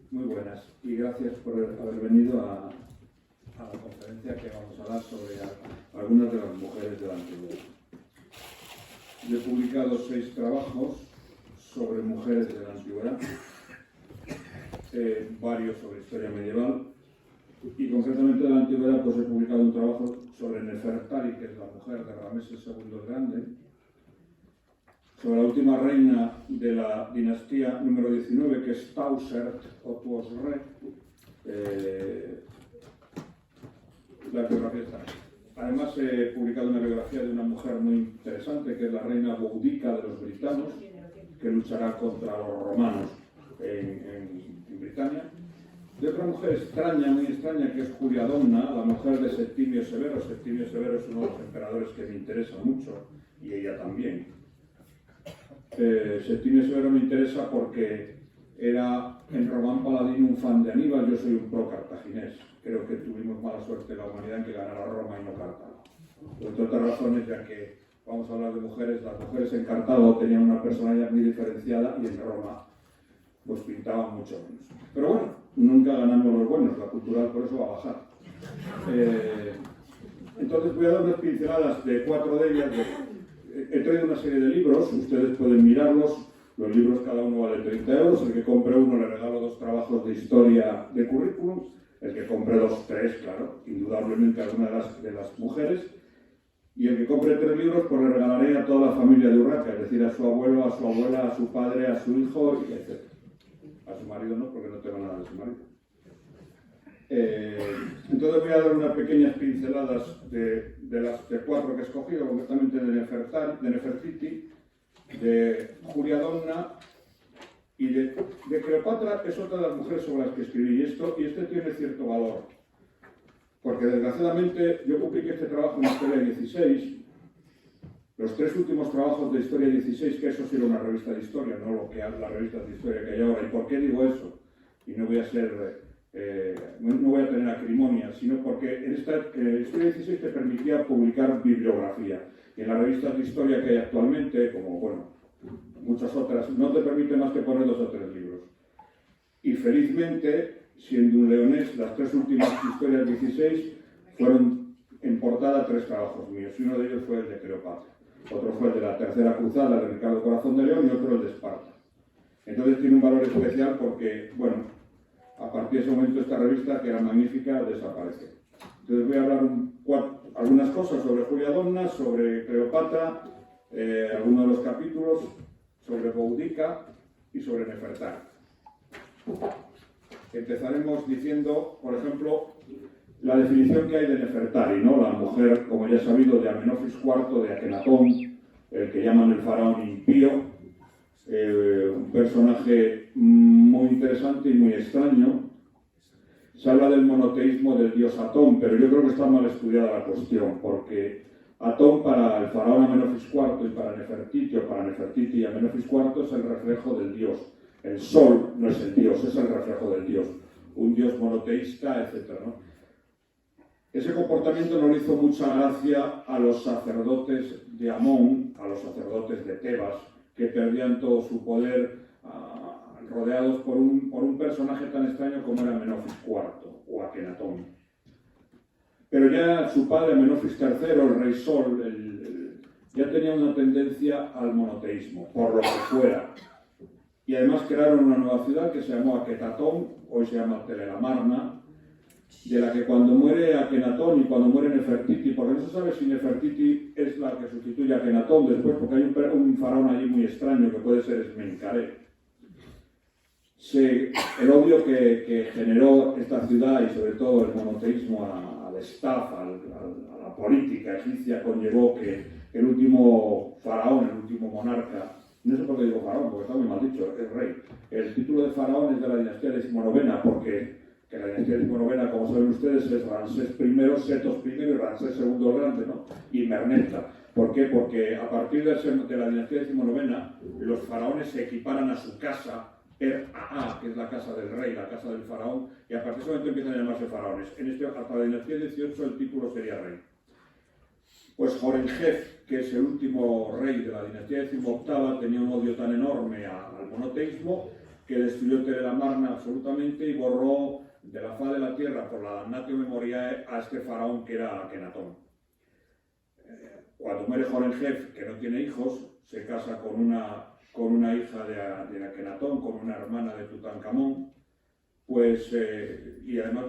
Muy buenas y gracias por haber venido a la conferencia que vamos a dar sobre algunas de las mujeres de la antigüedad. Yo he publicado 6 trabajos sobre mujeres de la antigüedad, varios sobre historia medieval y concretamente de la antigüedad pues he publicado un trabajo sobre Nefertari, que es la mujer de Ramsés II el Grande, sobre la última reina de la dinastía número 19, que es Tausert o Tuosre. La biografía está aquí. Además he publicado una biografía de una mujer muy interesante, que es la reina Boudica de los britanos, que luchará contra los romanos en Britania. De otra mujer extraña, muy extraña, que es Julia Domna, la mujer de Septimio Severo. Septimio Severo es uno de los emperadores que me interesa mucho, y ella también. Septimio Severo me interesa porque era en Román Paladino un fan de Aníbal. Yo soy un pro cartaginés. Creo que tuvimos mala suerte en la humanidad en que ganara Roma y no Cartago. Entre otras razones, ya que vamos a hablar de mujeres, las mujeres en Cartago tenían una personalidad muy diferenciada y en Roma pues pintaban mucho menos. Pero bueno, nunca ganamos los buenos, la cultural por eso va a bajar. Entonces voy a dar unas pinceladas de 4 de ellas. He traído una serie de libros, ustedes pueden mirarlos. Los libros cada uno vale 30 euros. El que compre uno le regalo 2 trabajos de historia de currículum. El que compre 2, 3, claro, indudablemente alguna de las mujeres. Y el que compre 3 libros, pues le regalaré a toda la familia de Urraca, es decir, a su abuelo, a su abuela, a su padre, a su hijo, etc. A su marido no, porque no tengo nada de su marido. Entonces voy a dar unas pequeñas pinceladas de las 4 que he escogido, concretamente de Nefertiti, de Julia Domna y de Cleopatra. Es otra de las mujeres sobre las que escribí, y este tiene cierto valor, porque desgraciadamente yo publiqué este trabajo en Historia 16, los 3 últimos trabajos de Historia 16, que eso sí era una revista de historia, no lo que las revistas de historia que hay ahora. ¿Y por qué digo eso? Y no voy a ser... no voy a tener acrimonia, sino porque en esta Historia 16 te permitía publicar bibliografía. Y en las revistas de historia que hay actualmente, como bueno, muchas otras, no te permite más que poner 2 o 3 libros. Y felizmente, siendo un leonés, las 3 últimas historias 16 fueron en portada 3 trabajos míos, y uno de ellos fue el de Cleopatra. Otro fue el de la Tercera Cruzada de Ricardo Corazón de León y otro el de Esparta. Entonces tiene un valor especial porque, bueno, a partir de ese momento esta revista, que era magnífica, desaparece. Entonces voy a hablar algunas cosas sobre Julia Domna, sobre Cleopatra, algunos de los capítulos, sobre Boudica y sobre Nefertari. Empezaremos diciendo, por ejemplo, la definición que hay de Nefertari, ¿no? La mujer, como ya he sabido, de Amenofis IV, de Akenatón, el que llaman el faraón impío, un personaje muy interesante y muy extraño. Se habla del monoteísmo del dios Atón, pero yo creo que está mal estudiada la cuestión, porque Atón para el faraón Amenofis IV y para Nefertiti y Amenofis IV es el reflejo del dios. El sol no es el dios, es el reflejo del dios. Un dios monoteísta, etc., ¿no? Ese comportamiento no le hizo mucha gracia a los sacerdotes de Amón, a los sacerdotes de Tebas, que perdían todo su poder rodeados por un personaje tan extraño como era Amenofis IV o Akenatón. Pero ya su padre, Amenofis III, el rey Sol, ya tenía una tendencia al monoteísmo, por lo que fuera. Y además crearon una nueva ciudad que se llamó Aketatón, hoy se llama Teleramarna, de la que cuando muere Akenatón y cuando muere Nefertiti, porque no se sabe si Nefertiti es la que sustituye a Akenatón después, porque hay un faraón allí muy extraño que puede ser Esmencaré. El odio que generó esta ciudad y sobre todo el monoteísmo al staff, a la política egipcia, conllevó que el último faraón, el último monarca, no sé por qué digo faraón, porque está muy mal dicho, es rey. El título de faraón es de la dinastía XIX, porque que la dinastía XIX, como saben ustedes, es Ramsés I, Setos I y Ramsés II el Grande, ¿no? Y Merneptah. ¿Por qué? Porque a partir de la dinastía XIX, los faraones se equiparan a su casa, Er-Aa, que es la casa del rey, la casa del faraón, y a partir de ese momento empiezan a llamarse faraones. Hasta la dinastía XVIII el título sería rey. Pues Horemheb, que es el último rey de la dinastía XVIII, tenía un odio tan enorme al monoteísmo que destruyó Telelamarna absolutamente y borró de la faz de la tierra por la damnatio memoriae a este faraón que era Akenatón. Cuando muere Horemheb, que no tiene hijos, se casa con una hija de Akenatón, con una hermana de Tutankamón, pues, y además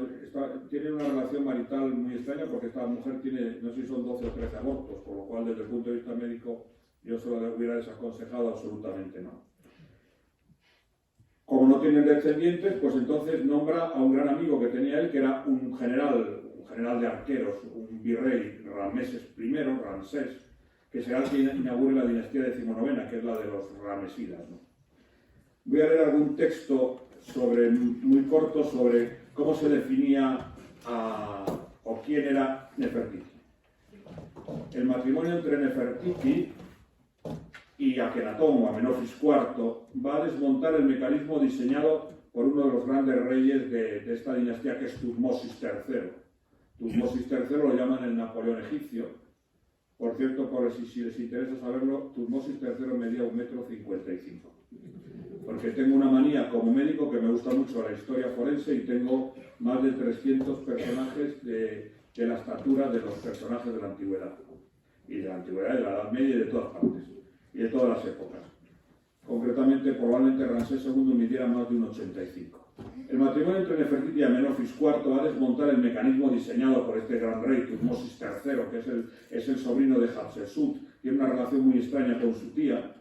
tiene una relación marital muy extraña porque esta mujer tiene, no sé si son 12 o 13 abortos, por lo cual desde el punto de vista médico yo se lo hubiera desaconsejado absolutamente no. Como no tienen descendientes, pues entonces nombra a un gran amigo que tenía él, que era un general de arqueros, un virrey Ramsés I, Ramsés, que será el que inaugure la dinastía XIX, que es la de los ramesidas, ¿no? Voy a leer algún texto muy corto sobre cómo se definía o quién era Nefertiti. El matrimonio entre Nefertiti y Akenatón o Amenofis IV va a desmontar el mecanismo diseñado por uno de los grandes reyes de esta dinastía, que es Tutmosis III. Tutmosis III lo llaman el Napoleón egipcio. Por cierto, si les interesa saberlo, Tutmosis III medía 1,55 m. Porque tengo una manía como médico que me gusta mucho la historia forense y tengo más de 300 personajes de la estatura de los personajes de la antigüedad. Y de la antigüedad, de la Edad Media y de todas partes. Y de todas las épocas. Concretamente, probablemente Ramsés II midiera más de 1,85. El matrimonio entre Nefertiti y Amenofis IV va a desmontar el mecanismo diseñado por este gran rey, Tutmosis III, que es el sobrino de Hatshepsut, tiene una relación muy extraña con su tía,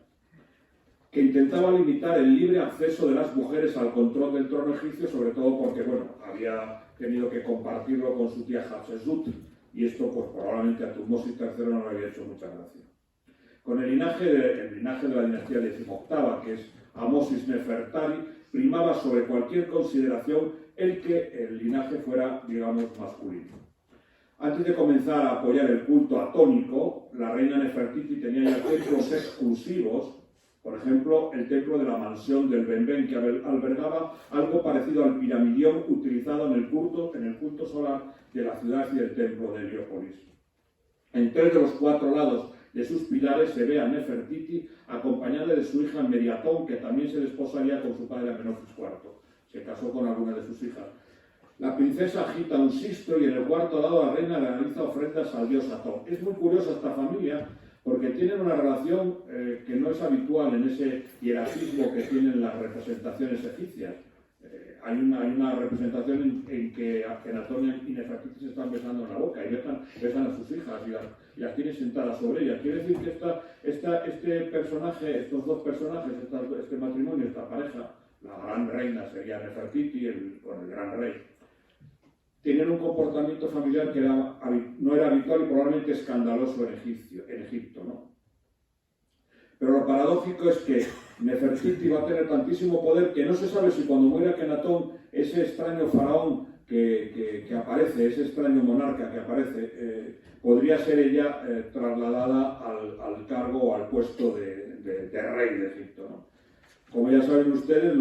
que intentaba limitar el libre acceso de las mujeres al control del trono egipcio, sobre todo porque, bueno, había tenido que compartirlo con su tía Hatshepsut, y esto, pues, probablemente a Tutmosis III no le había hecho mucha gracia. Con el linaje de la dinastía XVIII, que es Amosis Nefertari, primaba sobre cualquier consideración el que el linaje fuera, digamos, masculino. Antes de comenzar a apoyar el culto atónico, la reina Nefertiti tenía ya templos exclusivos. Por ejemplo, el templo de la mansión del Benben, que albergaba algo parecido al piramidión utilizado en el culto solar de la ciudad y del templo de Heliópolis. En 3 de los 4 lados de sus pilares se ve a Nefertiti acompañada de su hija Meriatón, que también se desposaría con su padre Amenofis IV. Se casó con alguna de sus hijas. La princesa agita un sistro y en el cuarto lado la reina realiza ofrendas al dios Atón. Es muy curiosa esta familia porque tienen una relación que no es habitual en ese hierarquismo que tienen las representaciones egipcias. Hay una representación en que Akenatón y Nefertiti se están besando en la boca y besan a sus hijas y las tienen sentadas sobre ellas. Quiere decir que estos dos personajes, este matrimonio, esta pareja, la gran reina sería Nefertiti con el gran rey, tenían un comportamiento familiar que no era habitual y probablemente escandaloso en Egipto, ¿no? Pero lo paradójico es que Nefertiti va a tener tantísimo poder que no se sabe si cuando muere Akenatón, ese extraño faraón que aparece, ese extraño monarca que aparece, podría ser ella trasladada al cargo o al puesto de rey de Egipto, ¿no? Como ya saben ustedes,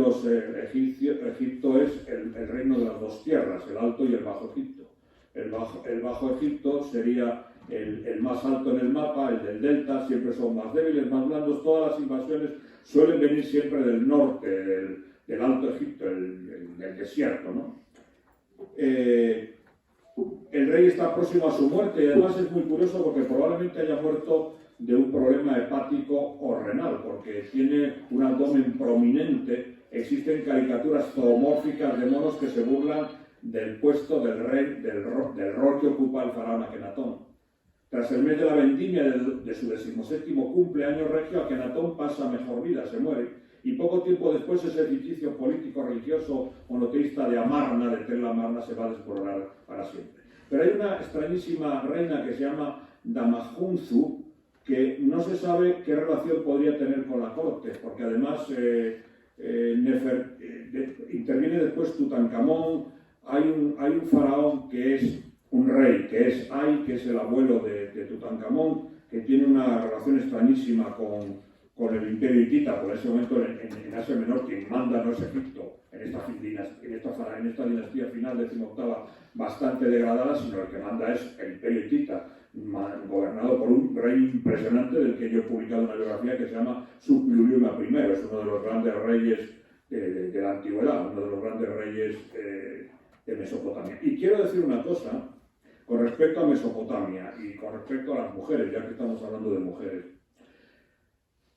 Egipto es el reino de las dos tierras, el Alto y el Bajo Egipto. El Bajo Egipto sería el más alto en el mapa, el del delta, siempre son más débiles, más blandos. Todas las invasiones suelen venir siempre del norte, del Alto Egipto, del desierto, ¿no? El rey está próximo a su muerte y además es muy curioso porque probablemente haya muerto de un problema hepático o renal, porque tiene un abdomen prominente. Existen caricaturas zoomórficas de monos que se burlan del puesto del rey, del rol que ocupa el faraón Akenatón. Tras el mes de la vendimia de su 17º cumpleaños regio, Akenatón pasa mejor vida, se muere, y poco tiempo después ese edificio político-religioso monoteísta de Amarna, de Telelamarna, se va a desmoronar para siempre. Pero hay una extrañísima reina que se llama Damahunzu, que no se sabe qué relación podría tener con la corte, porque además interviene después Tutankamón. Hay un faraón que es un rey, que es Ay, que es el abuelo de Tutankamón, que tiene una relación extrañísima con el imperio hitita. Por ese momento en Asia Menor quien manda no es Egipto, en esta dinastía final XVIII bastante degradada, sino el que manda es el imperio hitita, gobernado por un rey impresionante del que yo he publicado una biografía que se llama Suppiluliuma I. Es uno de los grandes reyes de la antigüedad, uno de los grandes reyes de Mesopotamia. Y quiero decir una cosa con respecto a Mesopotamia y con respecto a las mujeres, ya que estamos hablando de mujeres.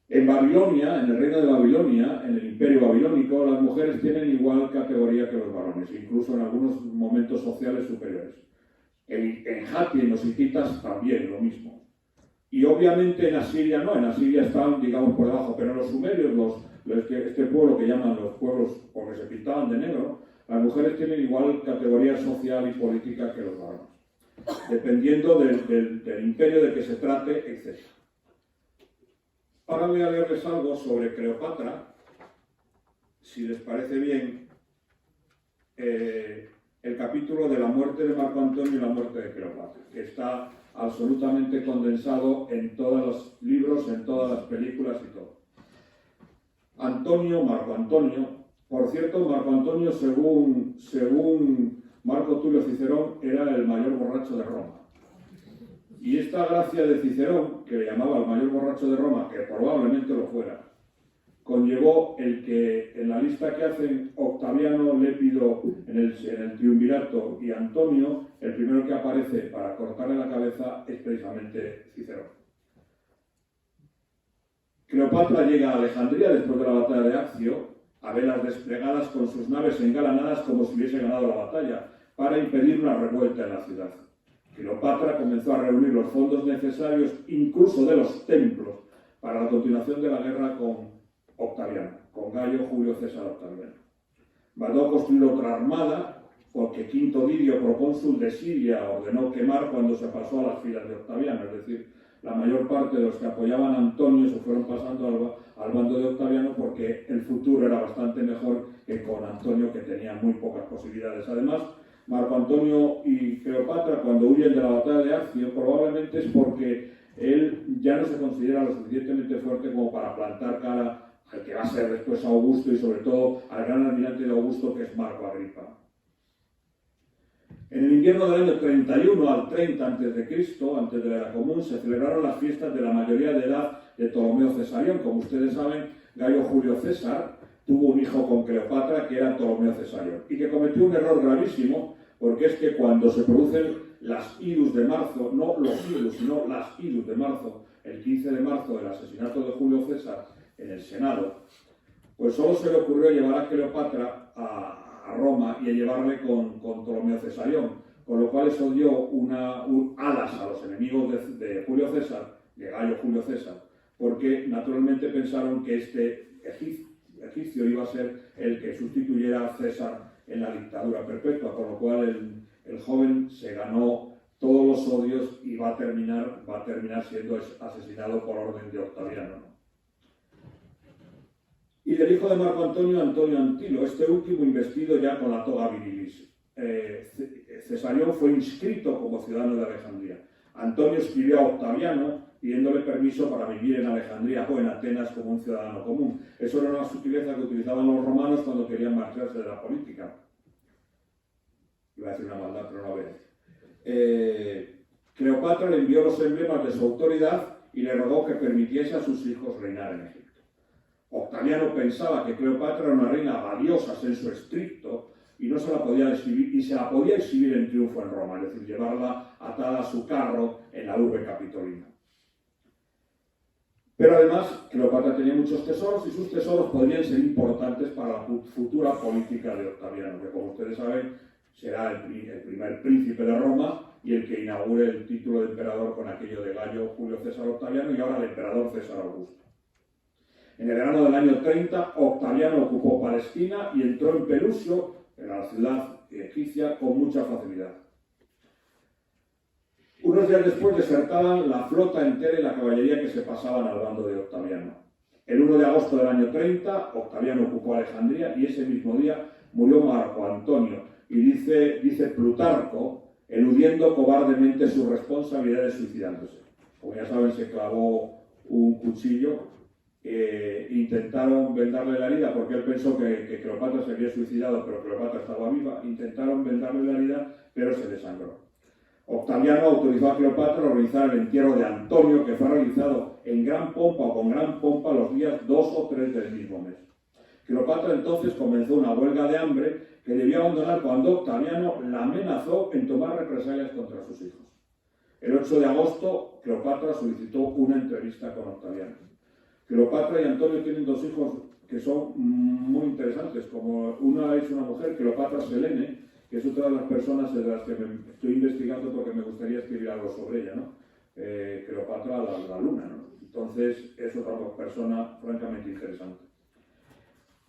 En Babilonia, en el reino de Babilonia, en el imperio babilónico, las mujeres tienen igual categoría que los varones, incluso en algunos momentos sociales superiores. En Hatti, en los hititas, también lo mismo. Y obviamente en Asiria no, en Asiria están, digamos, por debajo, pero en los sumerios, este pueblo que llaman los pueblos porque se pintaban de negro, las mujeres tienen igual categoría social y política que los varones, dependiendo del imperio de que se trate, etc. Ahora voy a leerles algo sobre Cleopatra, si les parece bien, el capítulo de la muerte de Marco Antonio y la muerte de Cleopatra, que está absolutamente condensado en todos los libros, en todas las películas y todo. Marco Antonio, por cierto, Marco Antonio, según Marco Tulio Cicerón, era el mayor borracho de Roma. Y esta gracia de Cicerón, que le llamaba el mayor borracho de Roma, que probablemente lo fuera, conllevó el que en la lista que hacen Octaviano, Lépido en el triunvirato y Antonio, el primero que aparece para cortarle la cabeza es precisamente Cicerón. Cleopatra llega a Alejandría después de la batalla de Accio, a velas desplegadas con sus naves engalanadas como si hubiese ganado la batalla, para impedir una revuelta en la ciudad. Cleopatra comenzó a reunir los fondos necesarios, incluso de los templos, para la continuación de la guerra con Octaviano, con Gayo Julio César Octaviano. Mandó construir otra armada, porque Quinto Didio, procónsul de Siria, ordenó quemar cuando se pasó a las filas de Octaviano, es decir, la mayor parte de los que apoyaban a Antonio se fueron pasando al bando de Octaviano porque el futuro era bastante mejor que con Antonio, que tenía muy pocas posibilidades. Además, Marco Antonio y Cleopatra, cuando huyen de la batalla de Accio, probablemente es porque él ya no se considera lo suficientemente fuerte como para plantar cara al que va a ser después Augusto y sobre todo al gran almirante de Augusto, que es Marco Agripa. En el invierno del año 31 al 30 a.C., antes de la era común, se celebraron las fiestas de la mayoría de edad de Ptolomeo Cesarión. Como ustedes saben, Gayo Julio César tuvo un hijo con Cleopatra que era Ptolomeo Cesarión y que cometió un error gravísimo, porque es que cuando se producen las idus de marzo, no los idus, sino las idus de marzo, el 15 de marzo del asesinato de Julio César en el Senado, pues solo se le ocurrió llevar a Cleopatra a Roma y a llevarle con Ptolomeo Cesarión, con lo cual eso dio alas a los enemigos de Julio César, de Gayo Julio César, porque naturalmente pensaron que este egipcio iba a ser el que sustituyera a César en la dictadura perpetua, con lo cual el joven se ganó todos los odios y va a terminar siendo asesinado por orden de Octaviano, ¿no? Y del hijo de Marco Antonio, Antonio Antilo, este último investido ya con la toga virilis. Cesarión fue inscrito como ciudadano de Alejandría. Antonio escribió a Octaviano pidiéndole permiso para vivir en Alejandría o en Atenas como un ciudadano común. Eso era una sutileza que utilizaban los romanos cuando querían marcharse de la política. Iba a decir una maldad, pero no voy a decir. Cleopatra le envió los emblemas de su autoridad y le rogó que permitiese a sus hijos reinar en Egipto. Octaviano pensaba que Cleopatra era una reina valiosa, sensu estricto, y no se la podía exhibir, y se la podía exhibir en triunfo en Roma, es decir, llevarla atada a su carro en la urbe capitolina. Pero además, Cleopatra tenía muchos tesoros y sus tesoros podrían ser importantes para la futura política de Octaviano, que como ustedes saben será el primer príncipe de Roma y el que inaugure el título de emperador con aquello de Gayo Julio César Octaviano y ahora el emperador César Augusto. En el verano del año 30, Octaviano ocupó Palestina y entró en Pelusio, en la ciudad egipcia, con mucha facilidad. Unos días después desertaban la flota entera y la caballería que se pasaban al bando de Octaviano. El 1 de agosto del año 30, Octaviano ocupó Alejandría y ese mismo día murió Marco Antonio. Y dice Plutarco, eludiendo cobardemente su responsabilidad de suicidándose. Como ya saben, se clavó un cuchillo. Intentaron vendarle la herida porque él pensó que Cleopatra se había suicidado, pero Cleopatra estaba viva. Intentaron vendarle la herida, pero se desangró. Octaviano autorizó a Cleopatra a organizar el entierro de Antonio, que fue realizado en gran pompa o con gran pompa los días 2 o 3 del mismo mes. Cleopatra entonces comenzó una huelga de hambre que debió abandonar cuando Octaviano la amenazó en tomar represalias contra sus hijos. El 8 de agosto, Cleopatra solicitó una entrevista con Octaviano. Cleopatra y Antonio tienen dos hijos que son muy interesantes, como una es una mujer, Cleopatra Selene, que es otra de las personas de las que me estoy investigando porque me gustaría escribir algo sobre ella, ¿no? Cleopatra la luna, ¿no? Entonces es otra persona francamente interesante.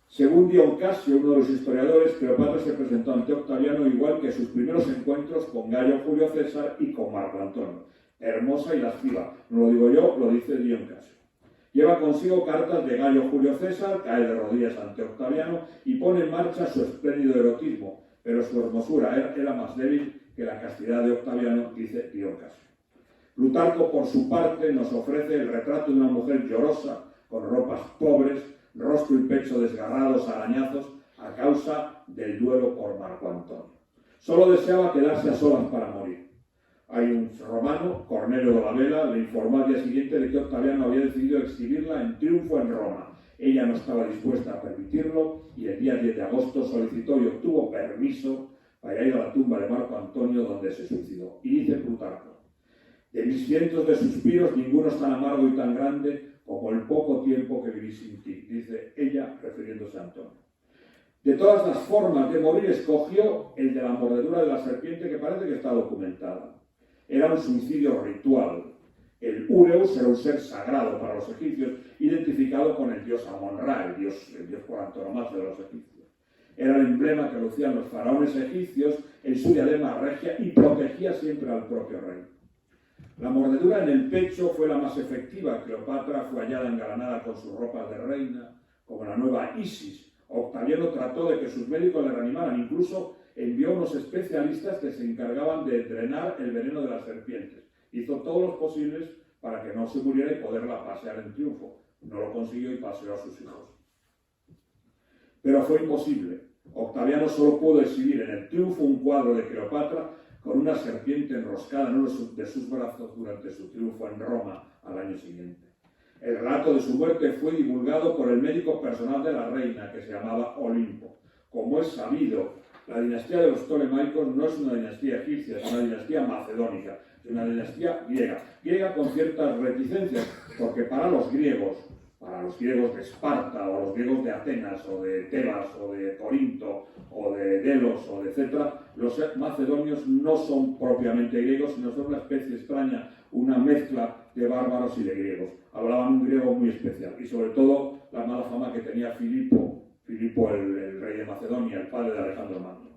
Según Dion Casio, uno de los historiadores, Cleopatra se presentó ante Octaviano igual que sus primeros encuentros con Gayo Julio César y con Marco Antonio. Hermosa y lasciva. No lo digo yo, lo dice Dion Casio. Lleva consigo cartas de Gayo Julio César, cae de rodillas ante Octaviano y pone en marcha su espléndido erotismo, pero su hermosura era más débil que la castidad de Octaviano, dice Dion Casio. Plutarco, por su parte, nos ofrece el retrato de una mujer llorosa, con ropas pobres, rostro y pecho desgarrados a arañazos a causa del duelo por Marco Antonio. Solo deseaba quedarse a solas para morir. Hay un romano, Cornelio de la Vela, le informó al día siguiente de que Octaviano había decidido exhibirla en triunfo en Roma. Ella no estaba dispuesta a permitirlo y el día 10 de agosto solicitó y obtuvo permiso para ir a la tumba de Marco Antonio donde se suicidó. Y dice Plutarco: de mis cientos de suspiros ninguno es tan amargo y tan grande como el poco tiempo que viví sin ti, dice ella refiriéndose a Antonio. De todas las formas de morir escogió el de la mordedura de la serpiente, que parece que está documentada. Era un suicidio ritual. El Ureus era un ser sagrado para los egipcios, identificado con el dios Amon-Ra, el dios por antonomasia de los egipcios. Era el emblema que lucían los faraones egipcios en su diadema regia y protegía siempre al propio rey. La mordedura en el pecho fue la más efectiva. Cleopatra fue hallada engalanada con sus ropas de reina, como la nueva Isis. Octaviano trató de que sus médicos le reanimaran, incluso envió unos especialistas que se encargaban de drenar el veneno de las serpientes. Hizo todos los posibles para que no se muriera y poderla pasear en triunfo. No lo consiguió y paseó a sus hijos. Pero fue imposible. Octaviano solo pudo exhibir en el triunfo un cuadro de Cleopatra con una serpiente enroscada en uno de sus brazos durante su triunfo en Roma al año siguiente. El relato de su muerte fue divulgado por el médico personal de la reina, que se llamaba Olimpo. Como es sabido, la dinastía de los Ptolemaicos no es una dinastía egipcia, es una dinastía macedónica, es una dinastía griega con ciertas reticencias, porque para los griegos de Esparta, o los griegos de Atenas, o de Tebas, o de Corinto, o de Delos, o de etcétera, los macedonios no son propiamente griegos, sino son una especie extraña, una mezcla de bárbaros y de griegos. Hablaban un griego muy especial, y sobre todo la mala fama que tenía Filipo el rey de Macedonia, el padre de Alejandro Magno.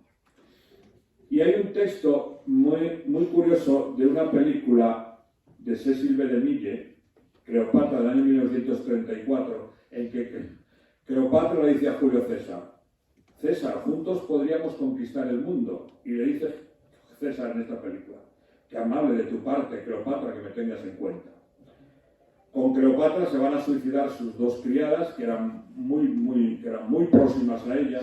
Y hay un texto muy curioso de una película de Cecil B. DeMille, Cleopatra, del año 1934, en que Cleopatra le dice a Julio César: César, juntos podríamos conquistar el mundo. Y le dice César en esta película: qué amable de tu parte, Cleopatra, que me tengas en cuenta. Con Cleopatra se van a suicidar sus dos criadas, que eran muy próximas a ella,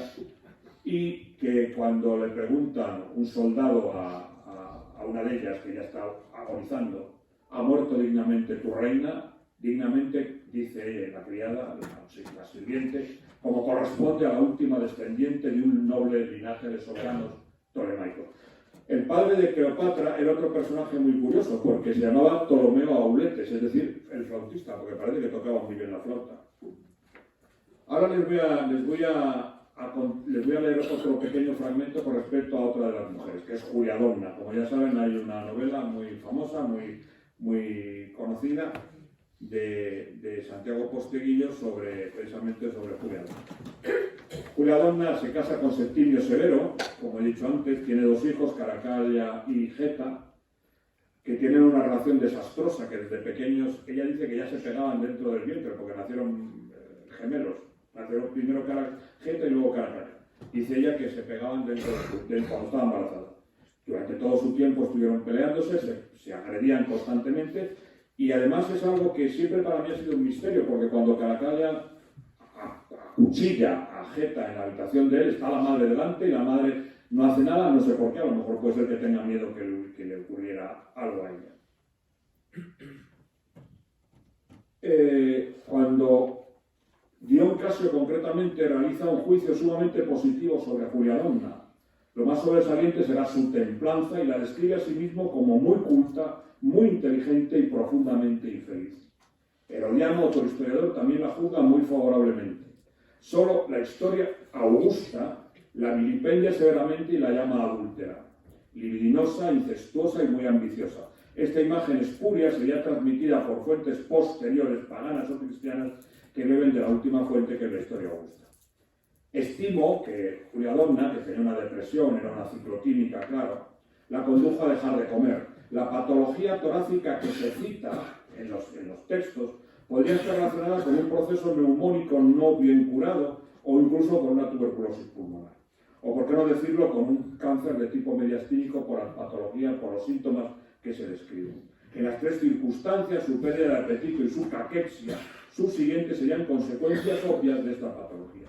y que cuando le preguntan un soldado a una de ellas, que ya está agonizando: ¿ha muerto dignamente tu reina? Dignamente, dice la criada, la sirviente, como corresponde a la última descendiente de un noble linaje de soberanos ptolemaicos. El padre de Cleopatra era otro personaje muy curioso, porque se llamaba Ptolomeo Auletes, es decir, el flautista, porque parece que tocaba muy bien la flauta. Ahora les voy a leer otro pequeño fragmento con respecto a otra de las mujeres, que es Juliadonna. Como ya saben, hay una novela muy famosa, muy conocida, de Santiago Posteguillo precisamente sobre Juliadonna. Juliadonna se casa con Septimio Severo, como he dicho antes, tiene dos hijos, Caracalla y Geta, que tienen una relación desastrosa, que desde pequeños, ella dice que ya se pegaban dentro del vientre, porque nacieron gemelos, nacieron primero Geta y luego Caracalla. Dice ella que se pegaban cuando estaba embarazada. Durante todo su tiempo estuvieron peleándose, se agredían constantemente, y además es algo que siempre para mí ha sido un misterio, porque cuando Caracalla acuchilla a Geta en la habitación de él, está la madre delante y la madre no hace nada, no sé por qué, a lo mejor puede ser que tenga miedo que le ocurriera algo a ella. Cuando Dion Casio concretamente realiza un juicio sumamente positivo sobre Juliadonna. Lo más sobresaliente será su templanza y la describe a sí mismo como muy culta, muy inteligente y profundamente infeliz. Herodiano, otro historiador, también la juzga muy favorablemente. Solo la historia Augusta la vilipendia severamente y la llama adúltera, libidinosa, incestuosa y muy ambiciosa. Esta imagen espuria sería transmitida por fuentes posteriores, paganas o cristianas, que beben de la última fuente, que es la historia Augusta. Estimo que Juliadonna, que tenía una depresión, era una ciclotímica, claro, la condujo a dejar de comer. La patología torácica que se cita en los textos podría estar relacionada con un proceso neumónico no bien curado o incluso con una tuberculosis pulmonar. O, por qué no decirlo, con un cáncer de tipo mediastínico por las patologías, por los síntomas que se describen. En las tres circunstancias, su pérdida de apetito y su caquexia subsiguientes serían consecuencias obvias de esta patología.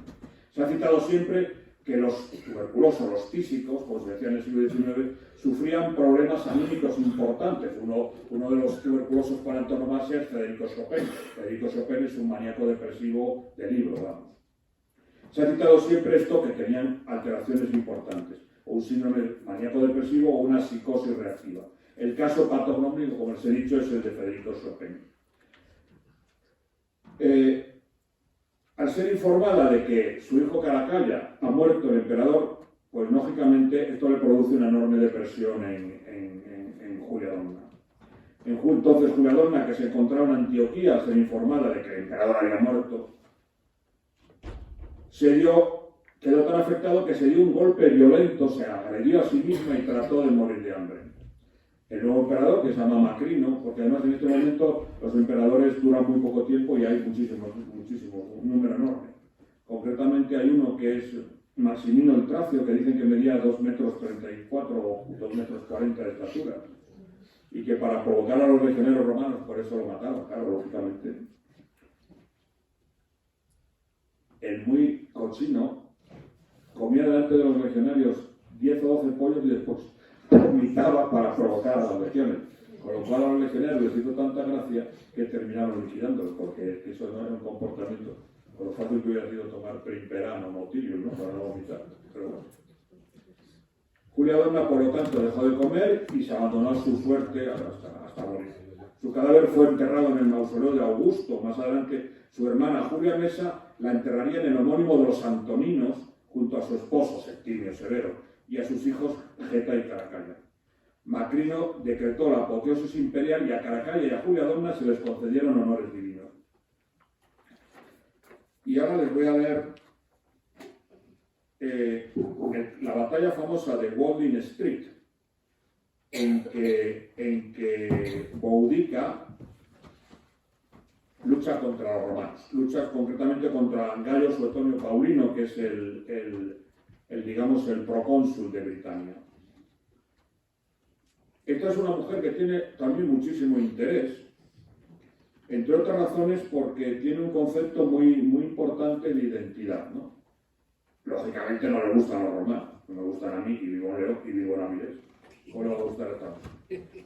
Se ha citado siempre que los tuberculosos, los tísicos, como se decía en el siglo XIX, sufrían problemas anímicos importantes. Uno de los tuberculosos por antonomasia es Federico Chopin. Federico Chopin es un maníaco depresivo de libro, vamos. Se ha citado siempre esto, que tenían alteraciones importantes, o un síndrome maníaco-depresivo o una psicosis reactiva. El caso patognomónico, como les he dicho, es el de Federico Chopin. Al ser informada de que su hijo Caracalla ha muerto el emperador, pues lógicamente esto le produce una enorme depresión en Juliadonna. Entonces Juliadonna, que se encontraba en Antioquía, al ser informada de que el emperador había muerto, quedó tan afectado que se dio un golpe violento, se agredió a sí misma y trató de morir de hambre. El nuevo emperador, que se llama Macrino, porque además en este momento los emperadores duran muy poco tiempo y hay muchísimos, un número enorme. Concretamente hay uno que es Maximino el Tracio, que dicen que medía 2,34 metros o 2,40 metros de estatura, y que para provocar a los legionarios romanos, por eso lo mataron, claro, lógicamente. El muy cochino comía delante de los legionarios 10 o 12 pollos y después vomitaba para provocar a las legiones. Con lo cual a los legionarios les hizo tanta gracia que terminaron liquidándolos, porque eso no era un comportamiento. Por lo fácil que hubiera sido tomar primperano o Motilium, ¿no? Para no vomitar. Pero bueno. Juliadonna, por lo tanto, dejó de comer y se abandonó a su suerte hasta morir. Su cadáver fue enterrado en el mausoleo de Augusto. Más adelante, su hermana Julia Mesa la enterraría en el homónimo de los Antoninos, junto a su esposo Septimio Severo y a sus hijos Geta y Caracalla. Macrino decretó la apoteosis imperial y a Caracalla y a Juliadonna se les concedieron honores divinos. Y ahora les voy a leer la batalla famosa de Wolding Street, en que Boudica lucha contra los romanos, lucha concretamente contra Gayo Suetonio Paulino, que es digamos, el procónsul de Britania. Esta es una mujer que tiene también muchísimo interés, entre otras razones porque tiene un concepto muy importante de identidad, ¿no? Lógicamente no le gustan los romanos, no me gustan a mí y vivo en León y vivo en Avilés. ¿Cómo le va a gustar a esta?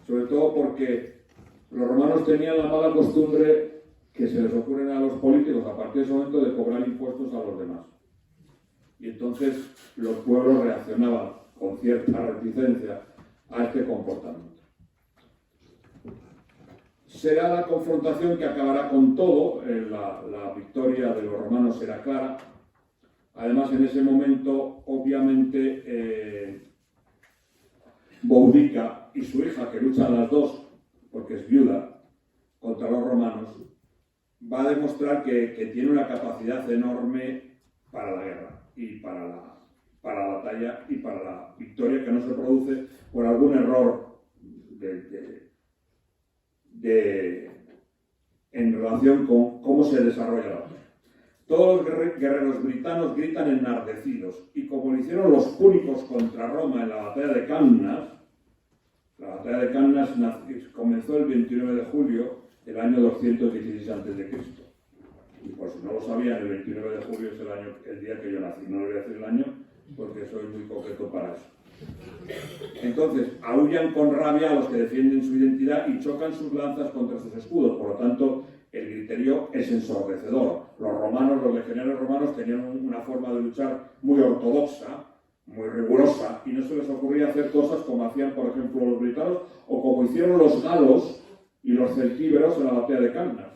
Sobre todo porque los romanos tenían la mala costumbre que se les ocurre a los políticos a partir de ese momento de cobrar impuestos a los demás. Y entonces los pueblos reaccionaban con cierta reticencia a este comportamiento. Será la confrontación que acabará con todo, la victoria de los romanos será clara. Además, en ese momento, obviamente, Boudica y su hija, que luchan las dos, porque es viuda, contra los romanos, va a demostrar que tiene una capacidad enorme para la guerra y para la batalla y para la victoria, que no se produce por algún error en relación con cómo se desarrolla la batalla. Todos los guerreros britanos gritan enardecidos, y como lo hicieron los púnicos contra Roma en la batalla de Cannas, la batalla de Cannas comenzó el 29 de julio del año 216 a.C. Y por si no lo sabían, el 29 de julio es el día que yo nací. No le voy a decir el año porque soy muy coqueto para eso. Entonces, aúllan con rabia a los que defienden su identidad y chocan sus lanzas contra sus escudos. Por lo tanto, el griterío es ensordecedor. Los legionarios romanos tenían una forma de luchar muy ortodoxa, muy rigurosa, y no se les ocurría hacer cosas como hacían, por ejemplo, los britanos, o como hicieron los galos y los celtíberos en la batalla de Cannas,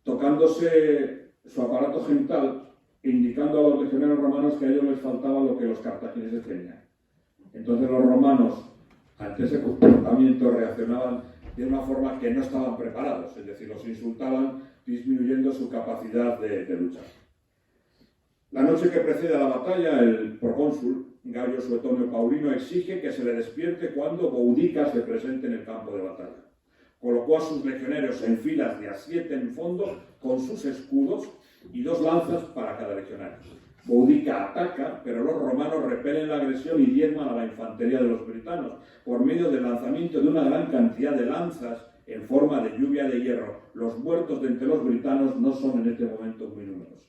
tocándose su aparato genital e indicando a los legionarios romanos que a ellos les faltaba lo que los cartagineses tenían. Entonces los romanos, ante ese comportamiento, reaccionaban de una forma que no estaban preparados, es decir, los insultaban disminuyendo su capacidad de luchar. La noche que precede a la batalla, el procónsul Gayo Suetonio Paulino exige que se le despierte cuando Boudica se presente en el campo de batalla. Colocó a sus legionarios en filas de a 7 en fondo con sus escudos y 2 lanzas para cada legionario. Boudica ataca, pero los romanos repelen la agresión y diezman a la infantería de los britanos por medio del lanzamiento de una gran cantidad de lanzas en forma de lluvia de hierro. Los muertos de entre los britanos no son en este momento muy numerosos.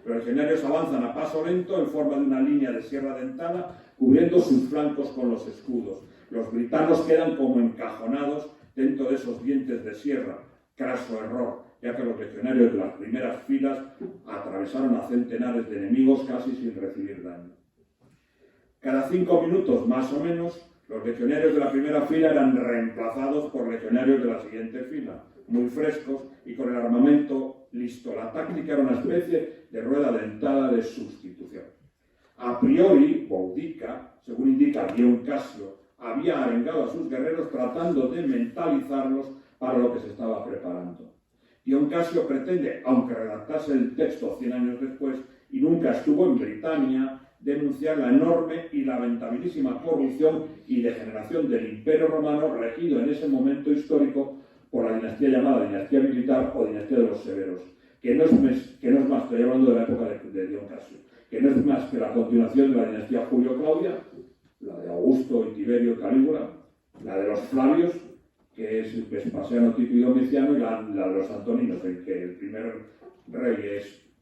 Los legionarios avanzan a paso lento en forma de una línea de sierra dentada, cubriendo sus flancos con los escudos. Los britanos quedan como encajonados dentro de esos dientes de sierra. Craso error, ya que los legionarios de las primeras filas atravesaron a centenares de enemigos casi sin recibir daño. Cada 5 minutos, más o menos, los legionarios de la primera fila eran reemplazados por legionarios de la siguiente fila, muy frescos y con el armamento listo. La táctica era una especie de rueda dentada de sustitución. A priori, Boudica, según indica Dion Casio, había arengado a sus guerreros tratando de mentalizarlos para lo que se estaba preparando. Dion Casio pretende, aunque redactase el texto 100 años después y nunca estuvo en Britania, denunciar la enorme y lamentabilísima corrupción y degeneración del Imperio Romano, regido en ese momento histórico por la dinastía llamada dinastía militar o dinastía de los severos, que no es más, estoy hablando de la época de Dion Casio, que no es más que la continuación de la dinastía Julio-Claudia, la de Augusto y Tiberio y Calígula, la de los Flavios, que es Vespasiano, Tito y Domiciano, y la de los Antoninos, en que el primer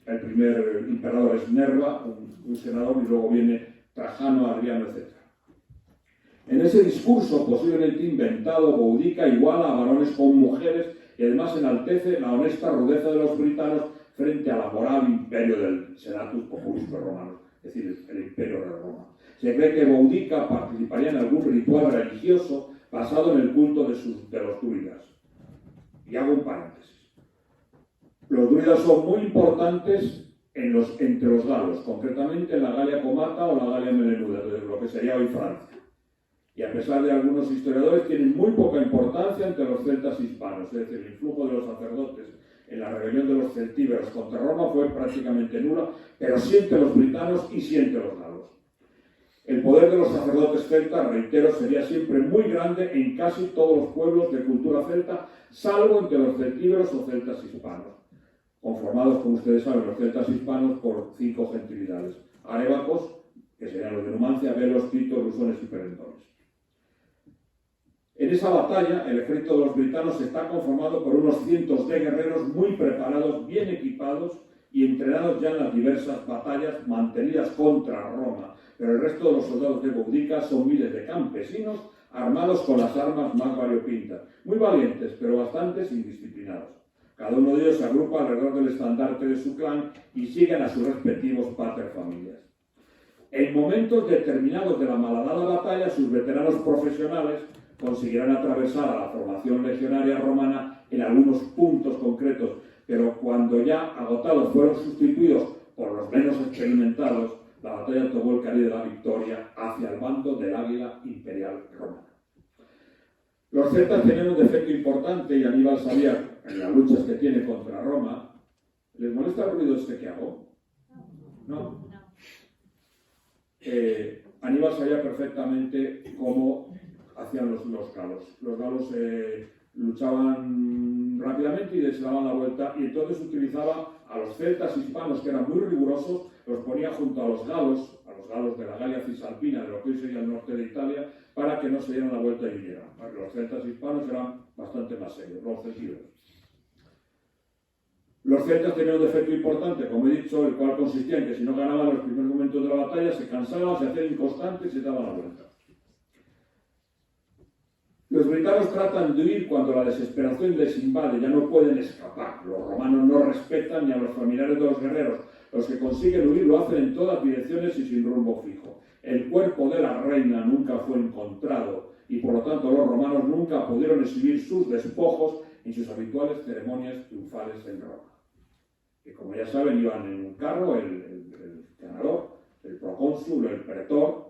emperador es Nerva, un senador, y luego viene Trajano, Adriano, etc. En ese discurso, posiblemente inventado, Boudica iguala a varones con mujeres y además enaltece la honesta rudeza de los britanos frente a la moral imperio del Senatus Populis Romano, es decir, el imperio de Roma. Se cree que Boudica participaría en algún ritual religioso basado en el culto de los druidas. Y hago un paréntesis. Los druidas son muy importantes entre los galos, concretamente en la Galia Comata o la Galia Melenuda, de lo que sería hoy Francia. Y a pesar de algunos historiadores, tienen muy poca importancia entre los celtas hispanos, es decir, el influjo de los sacerdotes en la rebelión de los celtíberos contra Roma fue prácticamente nula, pero sí entre los britanos y sí entre los galos. El poder de los sacerdotes celtas, reitero, sería siempre muy grande en casi todos los pueblos de cultura celta, salvo entre los celtíberos o celtas hispanos, conformados, como ustedes saben, los celtas hispanos por 5 gentilidades: arébacos, que serían los de Numancia, belos, titos, lusones y perentones. En esa batalla, el ejército de los britanos está conformado por unos cientos de guerreros muy preparados, bien equipados y entrenados ya en las diversas batallas mantenidas contra Roma. Pero el resto de los soldados de Boudica son miles de campesinos armados con las armas más variopintas, muy valientes, pero bastante indisciplinados. Cada uno de ellos se agrupa alrededor del estandarte de su clan y siguen a sus respectivos paterfamilias. En momentos determinados de la malhadada batalla, sus veteranos profesionales consiguieron atravesar a la formación legionaria romana en algunos puntos concretos, pero cuando ya agotados fueron sustituidos por los menos experimentados, la batalla tomó el cariz de la victoria hacia el bando del águila imperial romana. Los celtas tenían un defecto importante y Aníbal sabía en las luchas que tiene contra Roma. ¿Les molesta el ruido este que hago? No. Aníbal sabía perfectamente cómo hacían los galos. Los galos luchaban rápidamente y se daban la vuelta, y entonces utilizaba a los celtas hispanos, que eran muy rigurosos, los ponía junto a los galos de la Galia Cisalpina, de lo que hoy sería el norte de Italia, para que no se dieran la vuelta y huyeran. Los celtas hispanos eran bastante más serios, los celtíberos. Los celtas tenían un defecto importante, como he dicho, el cual consistía en que si no ganaban los primeros momentos de la batalla, se cansaban, se hacían inconstantes y se daban la vuelta. Los britanos tratan de huir cuando la desesperación les invade, ya no pueden escapar. Los romanos no respetan ni a los familiares de los guerreros. Los que consiguen huir lo hacen en todas direcciones y sin rumbo fijo. El cuerpo de la reina nunca fue encontrado y por lo tanto los romanos nunca pudieron exhibir sus despojos en sus habituales ceremonias triunfales en Roma. Que como ya saben iban en un carro el ganador, el procónsul, el pretor,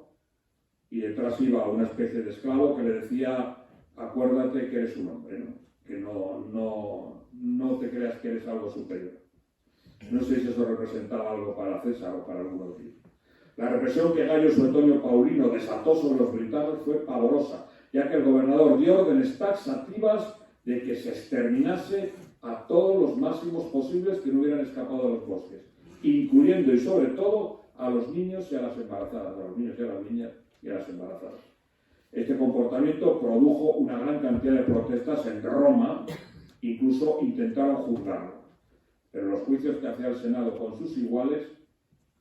y detrás iba una especie de esclavo que le decía: acuérdate que eres un hombre, ¿no? Que no te creas que eres algo superior. No sé si eso representaba algo para César o para alguno de ellos. La represión que Gayo Suetonio Paulino desató sobre los britanos fue pavorosa, ya que el gobernador dio órdenes taxativas de que se exterminase a todos los máximos posibles que no hubieran escapado de los bosques, incluyendo y sobre todo a los niños y a las embarazadas, a los niños y a las niñas y a las embarazadas. Este comportamiento produjo una gran cantidad de protestas en Roma, incluso intentaron juzgarlo, pero los juicios que hacía el Senado con sus iguales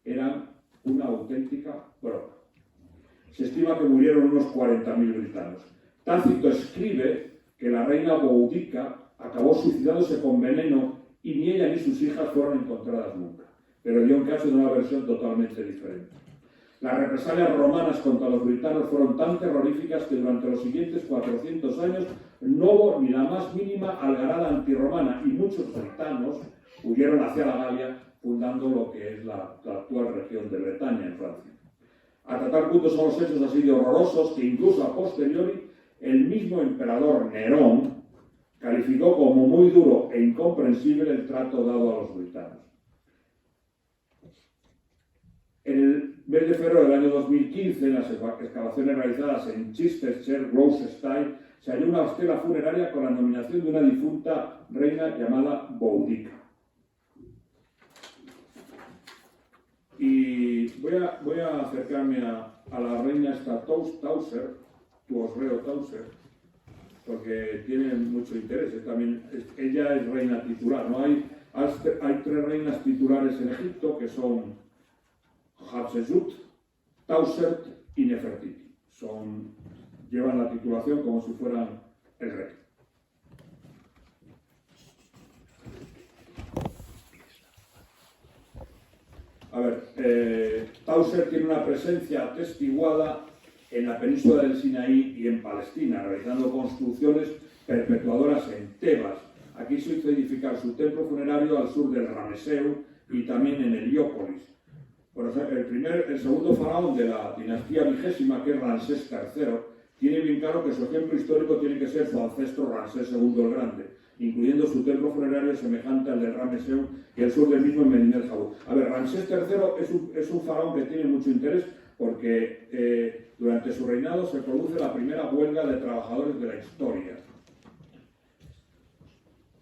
eran una auténtica broma. Se estima que murieron unos 40.000 britanos. Tácito escribe que la reina Boudica acabó suicidándose con veneno y ni ella ni sus hijas fueron encontradas nunca, pero dio un caso de una versión totalmente diferente. Las represalias romanas contra los britanos fueron tan terroríficas que durante los siguientes 400 años no hubo ni la más mínima algarada antirromana y muchos britanos huyeron hacia la Galia, fundando lo que es la actual región de Bretaña, en Francia. Hasta tal punto son los hechos así de horrorosos que incluso a posteriori el mismo emperador Nerón calificó como muy duro e incomprensible el trato dado a los britanos. En el mes de febrero del año 2015, en las excavaciones realizadas en Chichester, Gloucestershire, se halló una estela funeraria con la nominación de una difunta reina llamada Boudica. Y voy a acercarme a la reina esta Tauser, Tuosreo Tauser, porque tiene mucho interés. Ella es reina titular, ¿no? Hay 3 reinas titulares en Egipto que son Hatshepsut, Tauser y Nefertiti. Llevan la titulación como si fueran el rey. A ver, Tauser tiene una presencia atestiguada en la península del Sinaí y en Palestina, realizando construcciones perpetuadoras en Tebas. Aquí se hizo edificar su templo funerario al sur del Rameseu y también en Heliópolis. Por ejemplo, el segundo faraón de la dinastía vigésima, que es Ramsés III, tiene bien claro que su ejemplo histórico tiene que ser su ancestro Ramsés II el Grande, incluyendo su templo funerario semejante al de Rameseu y el sur del mismo en Medinet Habu. A ver, Ramsés III es un faraón que tiene mucho interés porque durante su reinado se produce la primera huelga de trabajadores de la historia.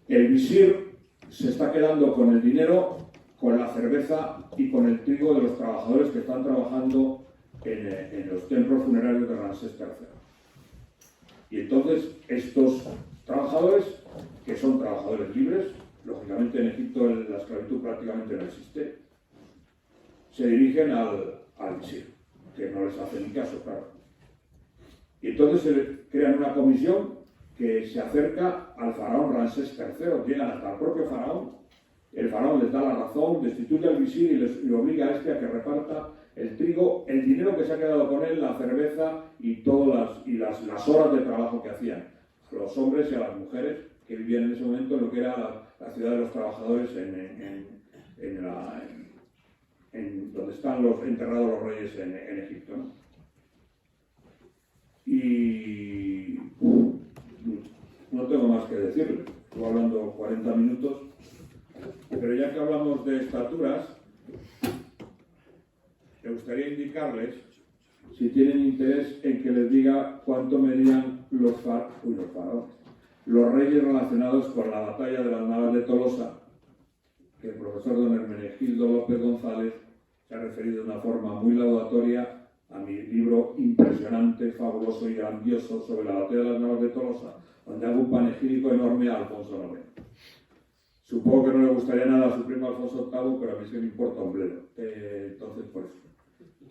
El visir se está quedando con el dinero, con la cerveza y con el trigo de los trabajadores que están trabajando en los templos funerarios de Ramsés III. Y entonces estos trabajadores, que son trabajadores libres, lógicamente en Egipto la esclavitud prácticamente no existe, se dirigen al visir, que no les hace ni caso, claro. Y entonces se crean una comisión que se acerca al faraón Ramsés III, llegan hasta el propio faraón, el faraón les da la razón, destituye al visir y le obliga a este a que reparta el trigo, el dinero que se ha quedado con él, la cerveza y todas las horas de trabajo que hacían, a los hombres y a las mujeres que vivían en ese momento en lo que era la ciudad de los trabajadores en donde están enterrados los reyes en Egipto, ¿no? Y no tengo más que decirles. Estuve hablando 40 minutos, pero ya que hablamos de estaturas, me gustaría indicarles, si tienen interés, en que les diga cuánto medían los reyes relacionados con la batalla de las Navas de Tolosa, que el profesor don Hermenegildo López González se ha referido de una forma muy laudatoria a mi libro impresionante, fabuloso y grandioso sobre la batalla de las Navas de Tolosa, donde hago un panegírico enorme a Alfonso IX. Supongo que no le gustaría nada a su primo Alfonso VIII, pero a mí sí me importa un bledo. Entonces, por eso.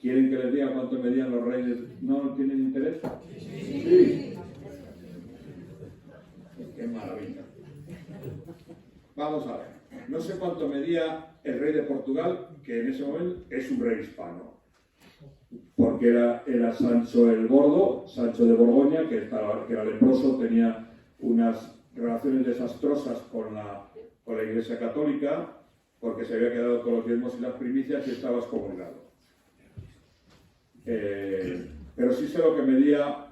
¿Quieren que les diga cuánto medían los reyes? ¿No tienen interés? Sí. ¡Qué maravilla! Vamos a ver. No sé cuánto medía el rey de Portugal, que en ese momento es un rey hispano. Porque era Sancho el Gordo, Sancho de Borgoña, que era leproso, tenía unas relaciones desastrosas con la Iglesia Católica, porque se había quedado con los diezmos y las primicias y estaba excomulgado. Pero sí sé lo que medía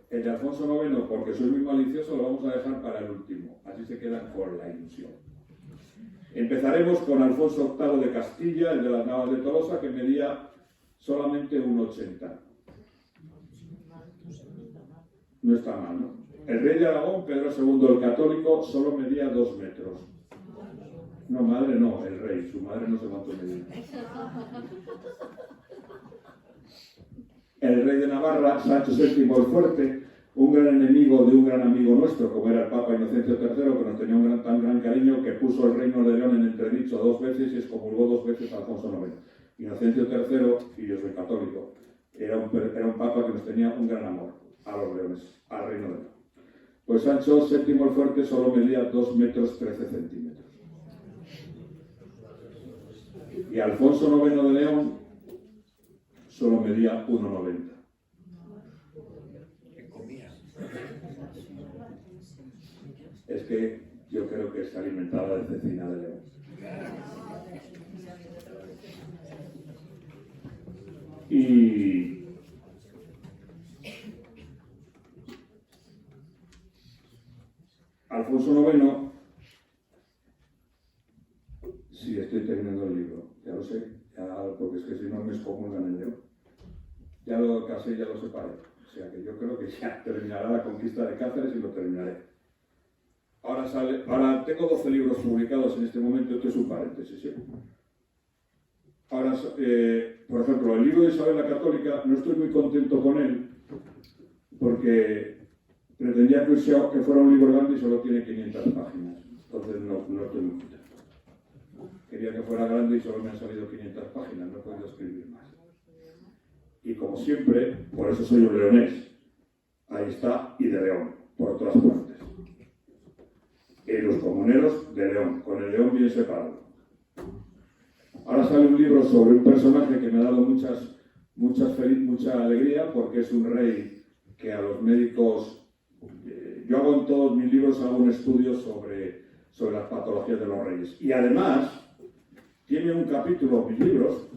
el de Alfonso IX, porque soy muy malicioso, lo vamos a dejar para el último. Así se quedan con la ilusión. Empezaremos con Alfonso VIII de Castilla, el de las Navas de Tolosa, que medía solamente 1,80. No está mal, ¿no? El rey de Aragón, Pedro II el Católico, solo medía 2 metros. No, madre no, el rey. Su madre no sé cuánto medía. El rey de Navarra, Sancho VII el Fuerte, un gran enemigo de un gran amigo nuestro, como era el Papa Inocencio III, que nos tenía un tan gran cariño, que puso el reino de León en entredicho 2 veces y excomulgó 2 veces a Alfonso IX. Inocencio III, y yo soy católico, era un papa que nos tenía un gran amor a los leones, al reino de León. Pues Sancho VII el Fuerte solo medía 2 metros 13 centímetros. Y Alfonso IX de León solo medía 1,90. Es que yo creo que se alimentaba de cecina de león. Y Alfonso IX, sí, estoy terminando el libro, ya lo sé, porque es que si no me excomulgan en León. Ya lo casé, ya lo separé. O sea que yo creo que ya terminará la conquista de Cáceres y lo terminaré. Ahora tengo 12 libros publicados en este momento, esto es un paréntesis, ¿sí? Ahora, por ejemplo, el libro de Isabel la Católica, no estoy muy contento con él, porque pretendía que fuera un libro grande y solo tiene 500 páginas. Entonces no estoy muy contento. Quería que fuera grande y solo me han salido 500 páginas, no he podido escribir más. Y como siempre, por eso soy un leonés. Ahí está, y de León, por todas partes. Y los comuneros de León, con el león bien separado. Ahora sale un libro sobre un personaje que me ha dado mucha alegría, porque es un rey que a los médicos... yo hago en todos mis libros un estudio sobre las patologías de los reyes. Y además, tiene un capítulo, mis libros,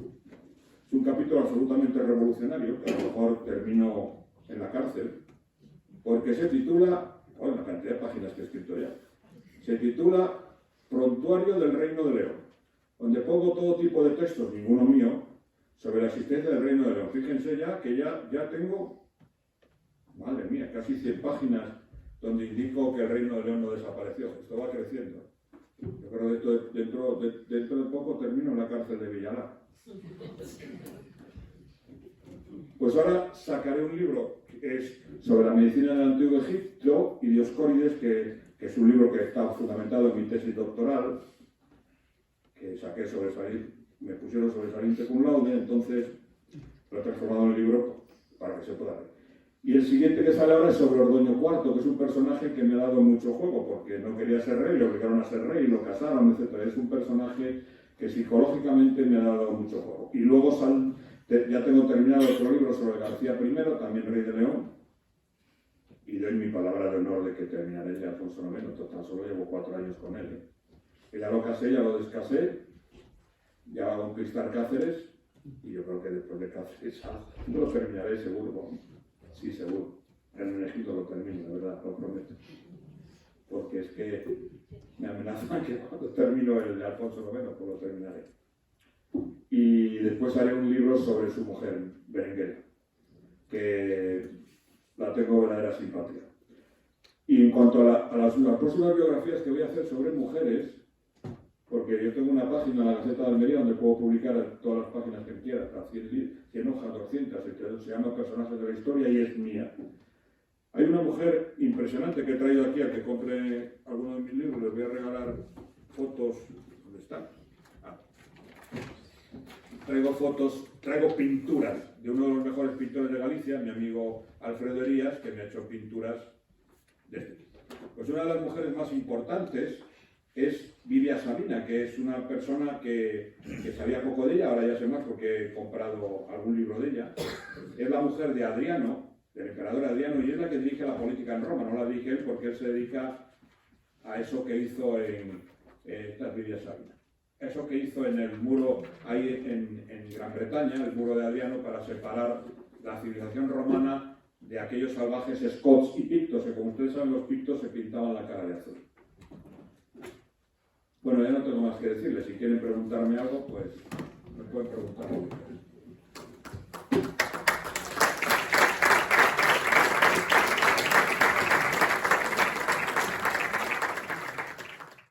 es un capítulo absolutamente revolucionario, que a lo mejor termino en la cárcel, porque se titula, bueno, la cantidad de páginas que he escrito ya, se titula Prontuario del Reino de León, donde pongo todo tipo de textos, ninguno mío, sobre la existencia del Reino de León. Fíjense que ya tengo, madre mía, casi 100 páginas donde indico que el Reino de León no desapareció. Esto va creciendo. Yo creo que dentro de poco termino en la cárcel de Villalar. Pues ahora sacaré un libro que es sobre la medicina del Antiguo Egipto y Dioscórides, que es un libro que está fundamentado en mi tesis doctoral, que saqué me pusieron sobresaliente cum laude, entonces lo he transformado en libro para que se pueda ver. Y el siguiente que sale ahora es sobre Ordoño IV, que es un personaje que me ha dado mucho juego, porque no quería ser rey, le obligaron a ser rey, lo casaron, etc. Es un personaje que psicológicamente me ha dado mucho juego. Y luego ya tengo terminado otro libro sobre García I, también rey de León, y doy mi palabra de honor de que terminaré ya Alfonso IX, total, solo llevo 4 años con él. Que ya lo casé, ya lo descasé, ya va a conquistar Cáceres, y yo creo que después de Cáceres lo terminaré seguro, ¿no? Sí, seguro. En Egipto lo termino, de verdad, lo prometo. Porque es que me amenazan que cuando termino el de Alfonso IX, pues lo terminaré. Y después haré un libro sobre su mujer, Berenguera, que la tengo verdadera simpatía. Y en cuanto a las próximas biografías que voy a hacer sobre mujeres, porque yo tengo una página en la Gaceta de Almería donde puedo publicar todas las páginas que quiera, hasta 100 hojas, 200, se llama Personajes de la Historia y es mía. Hay una mujer impresionante que he traído aquí a que compre alguno de mis libros, les voy a regalar fotos. ¿Dónde están? Traigo pinturas de uno de los mejores pintores de Galicia, mi amigo Alfredo Herías, que me ha hecho pinturas de este tipo. Pues una de las mujeres más importantes es Vivia Sabina, que es una persona que sabía poco de ella, ahora ya sé más porque he comprado algún libro de ella. Es la mujer de Adriano, del emperador Adriano, y es la que dirige la política en Roma. No la dirige él porque él se dedica a eso que hizo en esta Vivia Sabina. Eso que hizo en el muro, ahí en Gran Bretaña, el muro de Adriano, para separar la civilización romana de aquellos salvajes scots y pictos, que como ustedes saben, los pictos se pintaban la cara de azul. Bueno, ya no tengo más que decirles. Si quieren preguntarme algo, pues me pueden preguntar.